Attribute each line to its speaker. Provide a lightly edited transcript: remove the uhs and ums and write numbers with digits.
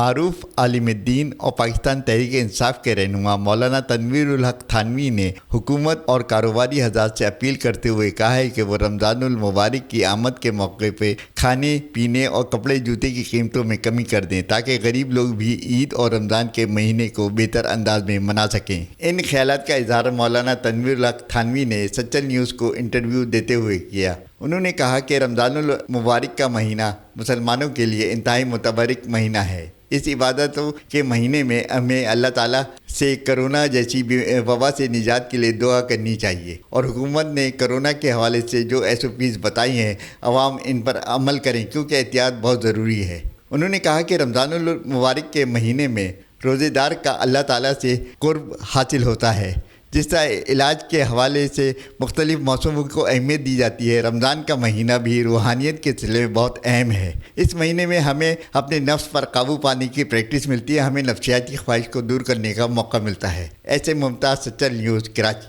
Speaker 1: معروف عالم دین اور پاکستان تحریک انصاف کے رہنما مولانا تنویر الحق تھانوی نے حکومت اور کاروباری حضرات سے اپیل کرتے ہوئے کہا ہے کہ وہ رمضان المبارک کی آمد کے موقع پہ کھانے پینے اور کپڑے جوتے کی قیمتوں میں کمی کر دیں تاکہ غریب لوگ بھی عید اور رمضان کے مہینے کو بہتر انداز میں منا سکیں۔ ان خیالات کا اظہار مولانا تنویر الحق تھانوی نے سچل نیوز کو انٹرویو دیتے ہوئے کیا۔ انہوں نے کہا کہ رمضان المبارک کا مہینہ مسلمانوں کے لیے انتہائی متبرک مہینہ ہے۔ اس عبادتوں کے مہینے میں ہمیں اللہ تعالیٰ سے کرونا جیسی وبا سے نجات کے لیے دعا کرنی چاہیے، اور حکومت نے کرونا کے حوالے سے جو SOPs بتائی ہیں عوام ان پر عمل کریں کیونکہ احتیاط بہت ضروری ہے۔ انہوں نے کہا کہ رمضان المبارک کے مہینے میں روزے دار کا اللہ تعالیٰ سے قرب حاصل ہوتا ہے۔ جس طرح علاج کے حوالے سے مختلف موسموں کو اہمیت دی جاتی ہے، رمضان کا مہینہ بھی روحانیت کے سلسلے میں بہت اہم ہے۔ اس مہینے میں ہمیں اپنے نفس پر قابو پانے کی پریکٹس ملتی ہے، ہمیں نفسیاتی خواہش کو دور کرنے کا موقع ملتا ہے۔ ایسے ممتاز سچل نیوز کراچی۔